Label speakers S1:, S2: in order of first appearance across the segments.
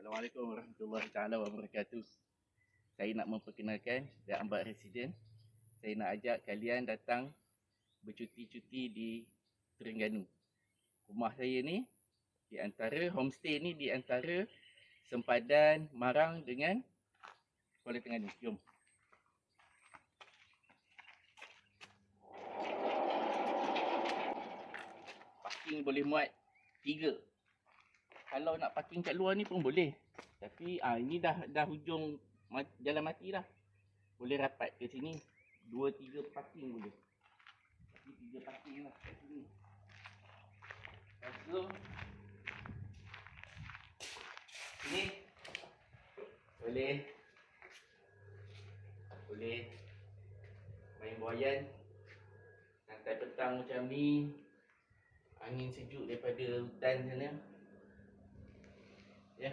S1: Assalamualaikum warahmatullahi taala wabarakatuh. Saya nak memperkenalkan dan Ambak Residen. Saya nak ajak kalian datang bercuti-cuti di Terengganu. Rumah saya ni di antara homestay ni di antara sempadan Marang dengan Kuala Terengganu. Jom. Parking boleh muat 3. Kalau nak parking kat luar ni pun boleh. Tapi ini dah hujung jalan mati dah. Boleh rapat ke sini. 2-3 parking boleh. Tapi 3 parking lah kat sini. Lepas tu sini boleh main buayan. Santai petang macam ni. Angin sejuk daripada hutan sana. Ya.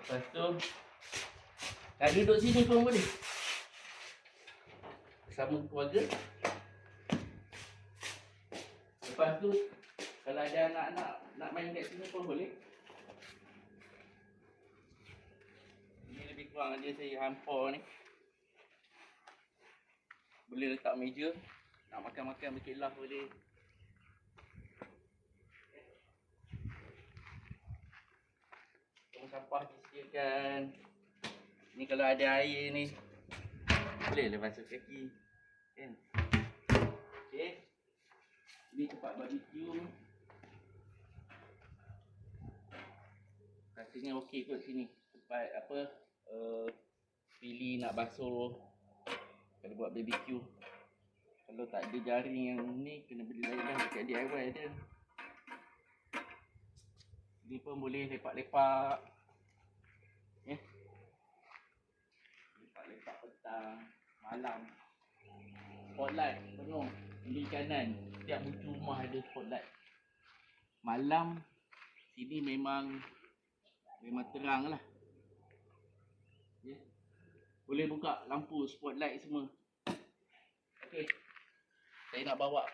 S1: Lepas tu nak duduk sini pun boleh. Bersama keluarga. Lepas tu kalau ada anak-anak nak main kat sini pun boleh. Ini lebih kurang dia saya hampar ni. Boleh letak meja. Nak makan-makan berkelah boleh. Tong sampah disediakan. Ni kalau ada air ni boleh lah basuh kaki. Kan? Okey. Ni tempat barbecue. Rasanya okey kot sini. Tempat apa? Pilih nak basuh kalau buat barbecue. Kalau tak ada jaring yang ni kena beli lain lah dekat DIY ada. Ni pun boleh lepak-lepak. Ya. Lepak-lepak petang, malam. Spotlight penuh. Kiri kanan. Setiap bucu rumah ada spotlight. Malam sini memang terang lah. Ya. Boleh buka lampu spotlight semua. Okey. Saya nak bawa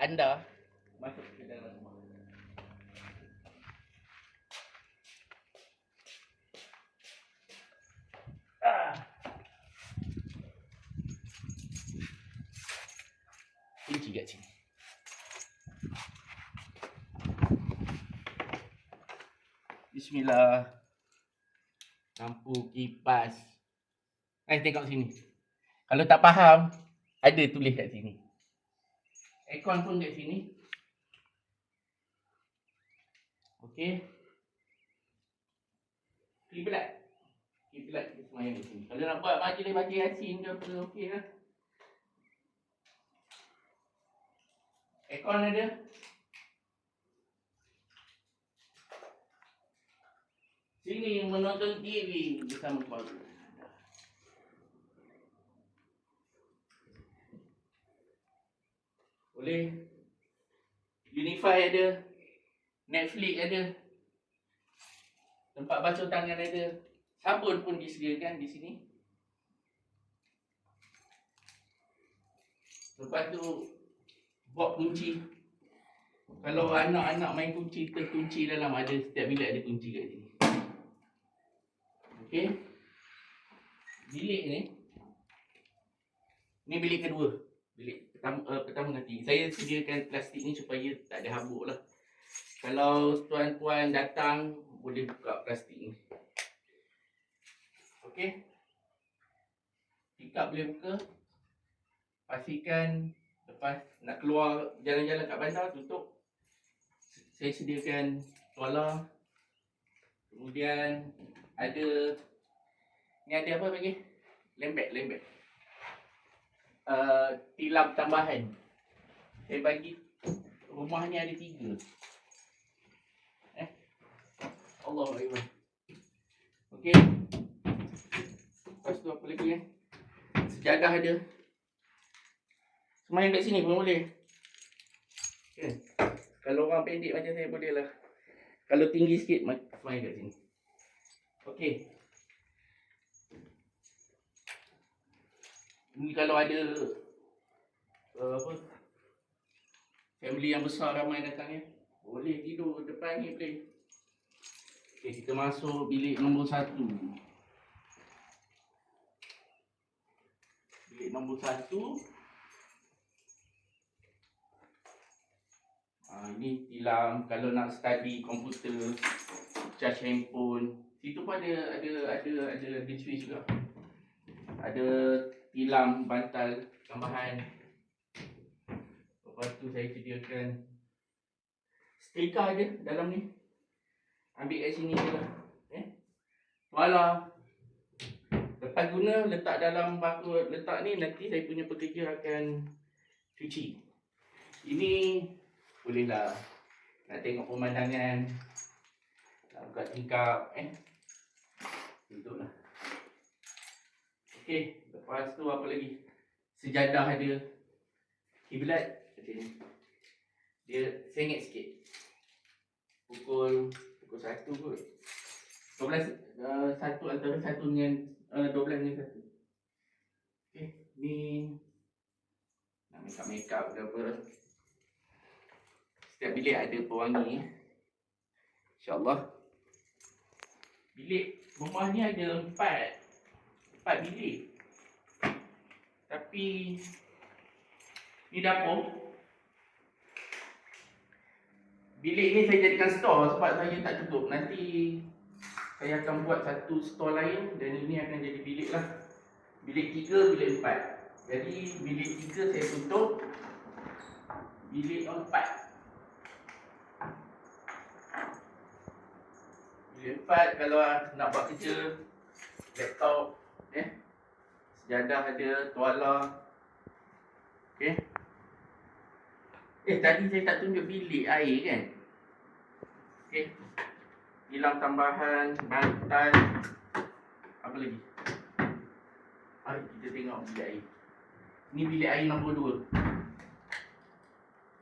S1: anda masuk ke dalam rumah. Kunci kat sini. Bismillah. Lampu kipas. Tengok sini. Kalau tak faham, ada tulis kat sini. Aircon pun kat sini. Okey. Kiblat kita semayang kat sini. Kalau nak buat majlis Yasin ke apa, okey lah. Aircon ada. Sini menonton TV bersama keluarga. Boleh. Unify ada. Netflix ada. Tempat basuh tangan ada. Sabun pun disediakan di sini. Lepas tu buat kunci. Kalau anak-anak main kunci, terkunci dalam ada. Setiap bilik ada kunci kat sini. Okey. Bilik ni. Ni bilik kedua. Bilik pertama nanti. Saya sediakan plastik ni supaya tak ada habuk lah. Kalau tuan-tuan datang, boleh buka plastik ni. Okey. Tingkap boleh buka. Pastikan lepas nak keluar jalan-jalan kat bandar, tutup. Saya sediakan tuala. Kemudian ada, ni ada apa lagi? Lembek. Tilam tambahan. Saya bagi rumah ni ada 3. Allahu Akbar. Okey. Lepas tu apa lagi Sejadah ada. Semayang kat sini pun boleh. Okay. Kalau orang pendek macam saya boleh lah. Kalau tinggi sikit semayang kat sini. Okey. Ni kalau ada family yang besar ramai datang boleh tidur depan ni boleh. Okay, kita masuk bilik nombor 1. Bilik nombor 1. Ini tilam kalau nak study komputer, charge handphone. Situ pun ada switch juga. Ada tilam bantal tambahan. Lepas tu saya sediakan setrika ada dalam ni. Ambil kat sini je lah. Tuala. Lepas guna letak dalam bako letak ni, nanti saya punya pekerja akan cuci. Ini bolehlah nak tengok pemandangan, nak buka tingkap, duduklah. Okey, lepas tu apa lagi? Sejadah ada, kiblat macam ni. Dia sengit sikit. Pukul 1 kot. 12 satu antara 1 dengan 12 dengan 1. Okey, ni nak make-up ke apa. Setiap bilik ada pewangi. InsyaAllah. Bilik rumah ni ada 4 bilik. Tapi ni dapur. Bilik ni saya jadikan store sebab saya tak cukup. Nanti saya akan buat satu store lain dan ini akan jadi bilik lah. Bilik 3, bilik 4. Jadi bilik 3 saya tutup. Bilik 4. Bilik 4 kalau nak buat kerja, laptop, sejadah ada, tuala. Okey. Tadi saya tak tunjuk bilik air kan? Okey. Tilam tambahan, bantal. Apa lagi? Mari kita tengok bilik air. Ni bilik air nombor 2.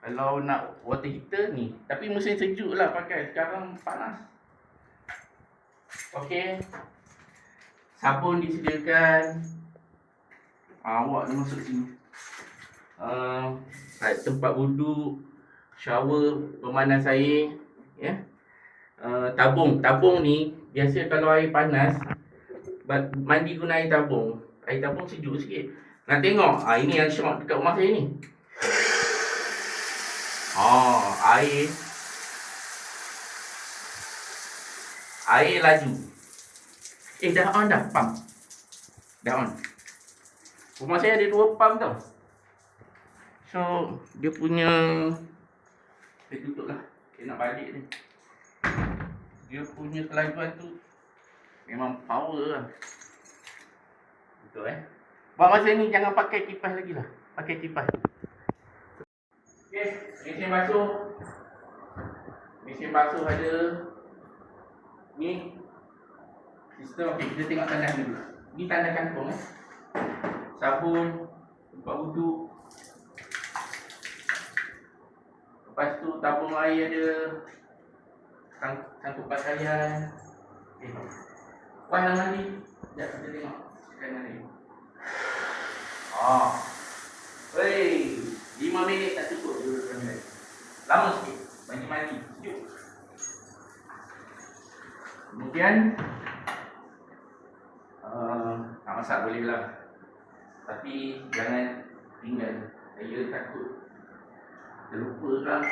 S1: Kalau nak water heater ni, tapi mesin sejuk lah pakai. Sekarang panas. Okey. Sabun disediakan. Awak ni masuk sini. Tempat duduk, shower, pemanas air, tabung ni biasa kalau air panas mandi guna air tabung. Air tabung sejuk sikit. Nak tengok, ini yang syok dekat rumah saya ni. Air laju. Dah on dah pump. Dah on. Rumah saya ada 2 pump tau. So dia punya, saya tutup lah. Saya nak balik ni. Dia punya kelajuan tu memang power lah. Betul Buat masa ni jangan pakai kipas lagi lah. Pakai kipas. Okey, mesin basuh. Mesin basuh ada. Ni sistem. Okey, kita tengok tandas dulu. Ni tandas kantong sabun, tempat duduk. Lepas tu tabung air ada, sangkut pakaian. Puan nak mandi? Sekejap kita tengok kanan ni. 5 minit tak cukup. Lama sikit. Mandi. Sejuk. Kemudian nak masak boleh lah. Tapi jangan tinggal. Saya takut terlupa lah.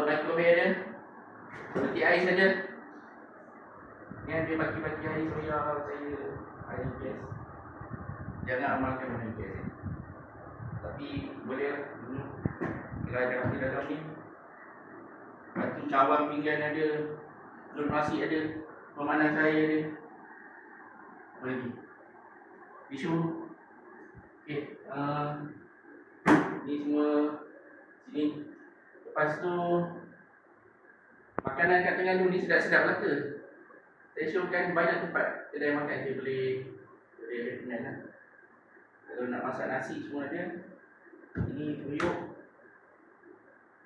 S1: Microwave ada. Seperti air saja. Ni ada baki-baki air soya saya. Air gas. Jangan amalkan air gas. Tapi boleh lah. Kalau ada api dalam ni. Lepas tu cawan pinggan ada. Telur nasi ada. Pemanas air ada. Apa lagi? Tisu. Okey. Ni semua sini. Lepas tu makanan kat Terengganu ni sedap-sedap lah ke? Saya showkan banyak tempat kedai makan saya boleh kenal lah. Kalau nak masak nasi semua ada. Ini periuk.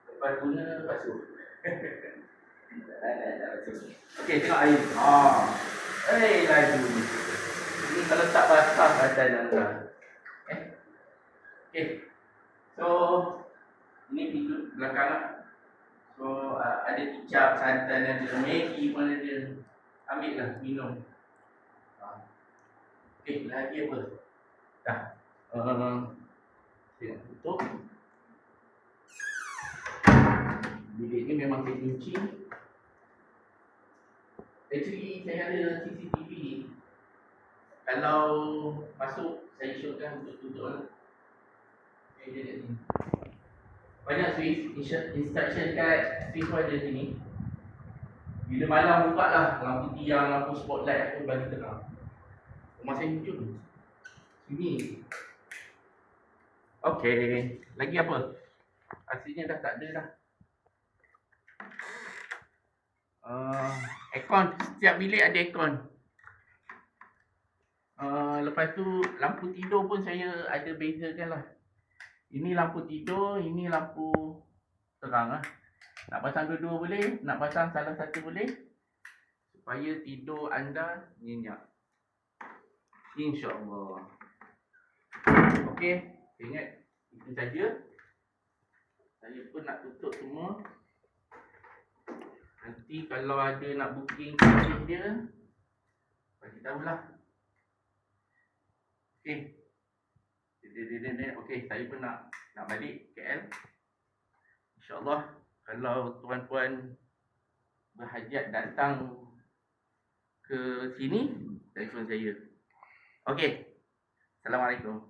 S1: Lepas guna basuh. Okey, tengok air. Laju. Ini kalau tak basah badan anda. Okey. So ini pintu belakang lah. So ada kicap, santan, ada Maggi pun ada. Ambil lah, minum. Okay, lagi apa? Dah. Saya nak tutup. Bilik ni memang saya kunci. Actually, saya ada CCTV. Kalau masuk, saya syorkan untuk tutup lah. Okay, dia kat sini. Banyak switch, instruction kat switch pun ada sini. Bila malam buka lah, lampu tiang, lampu spotlight aku bagi terang. Rumah saya muncul. Sini. Okay, lagi apa? Aslinya dah tak ada dah. Aircon, setiap bilik ada aircon. Lepas tu lampu tidur pun saya ada bezakan lah. Ini lampu tidur, ini lampu terang lah. Nak pasang dua-dua boleh, nak pasang salah satu boleh, supaya tidur anda nyenyak, InsyaAllah. Okey, ingat itu saja. Saya pun nak tutup semua. Nanti kalau ada nak booking kasih dia, bagi tahulah. Okey. Okey, saya pun nak balik KL. InsyaAllah kalau tuan-puan berhajat datang ke sini, telefon saya. Okey. Assalamualaikum.